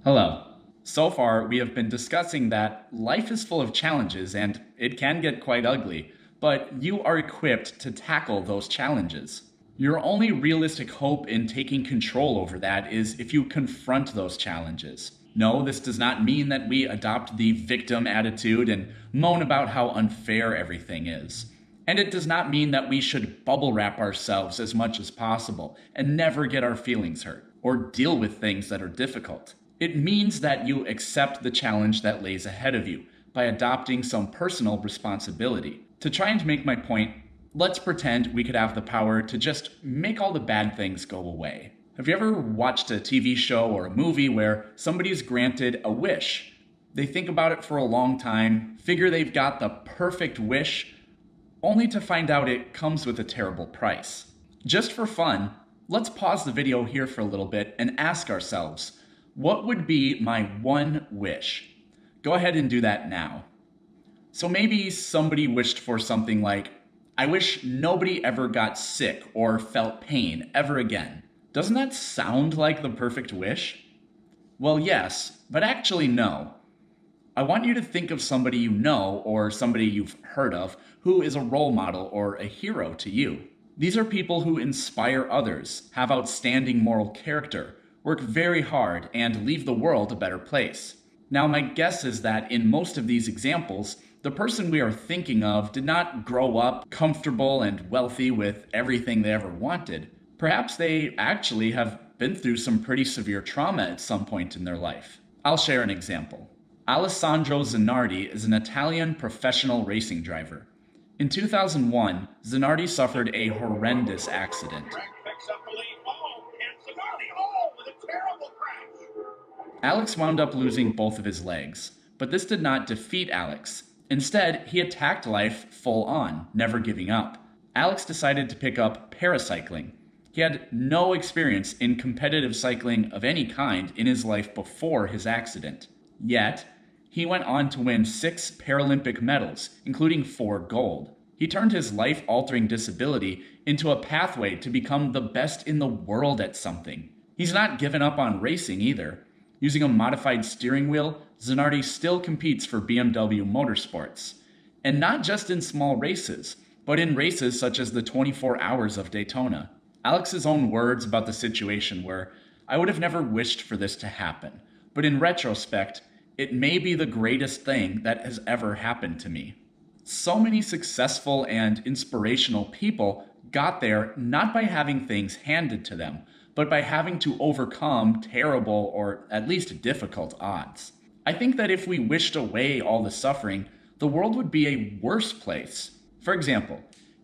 Hello. So far, we have been discussing that life is full of challenges and it can get quite ugly, but you are equipped to tackle those challenges. Your only realistic hope in taking control over that is if you confront those challenges. No, this does not mean that we adopt the victim attitude and moan about how unfair everything is. And it does not mean that we should bubble wrap ourselves as much as possible and never get our feelings hurt or deal with things that are difficult. It means that you accept the challenge that lays ahead of you by adopting some personal responsibility. To try and make my point, let's pretend we could have the power to just make all the bad things go away. Have you ever watched a TV show or a movie where somebody's granted a wish? They think about it for a long time, figure they've got the perfect wish, only to find out it comes with a terrible price. Just for fun, let's pause the video here for a little bit and ask ourselves, what would be my one wish? Go ahead and do that now. So maybe somebody wished for something like, I wish nobody ever got sick or felt pain ever again. Doesn't that sound like the perfect wish? Well, yes, but actually no. I want you to think of somebody you know or somebody you've heard of who is a role model or a hero to you. These are people who inspire others, have outstanding moral character, work very hard, and leave the world a better place. Now, my guess is that in most of these examples, the person we are thinking of did not grow up comfortable and wealthy with everything they ever wanted. Perhaps they actually have been through some pretty severe trauma at some point in their life. I'll share an example. Alessandro Zanardi is an Italian professional racing driver. In 2001, Zanardi suffered a horrendous accident. Alex wound up losing both of his legs, but this did not defeat Alex. Instead, he attacked life full on, never giving up. Alex decided to pick up paracycling. He had no experience in competitive cycling of any kind in his life before his accident. Yet, he went on to win 6 Paralympic medals, including 4 gold. He turned his life-altering disability into a pathway to become the best in the world at something. He's not given up on racing either. Using a modified steering wheel, Zanardi still competes for BMW Motorsports. And not just in small races, but in races such as the 24 Hours of Daytona. Alex's own words about the situation were, I would have never wished for this to happen, but in retrospect, it may be the greatest thing that has ever happened to me. So many successful and inspirational people got there not by having things handed to them, but by having to overcome terrible or at least difficult odds. I think that if we wished away all the suffering, the world would be a worse place. For example,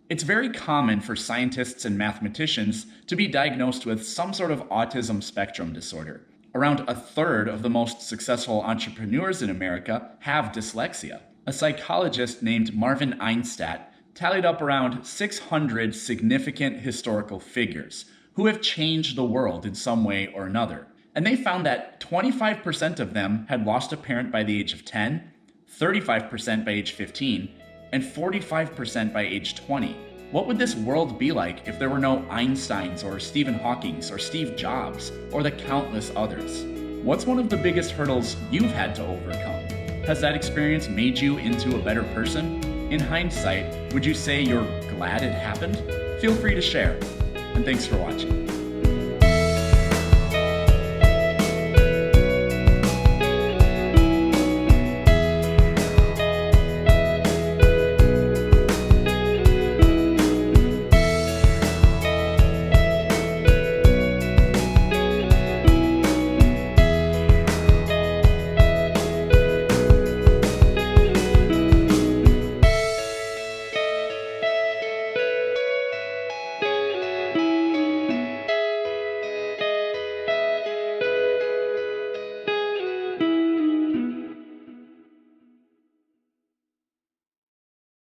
it's very common for scientists and mathematicians to be diagnosed with some sort of autism spectrum disorder. Around a third of the most successful entrepreneurs in America have dyslexia. A psychologist named Marvin Einstadt tallied up around 600 significant historical figures who have changed the world in some way or another. And they found that 25% of them had lost a parent by the age of 10, 35% by age 15, and 45% by age 20. What would this world be like if there were no Einsteins or Stephen Hawkings or Steve Jobs or the countless others? What's one of the biggest hurdles you've had to overcome? Has that experience made you into a better person? In hindsight, would you say you're glad it happened? Feel free to share. And thanks for watching.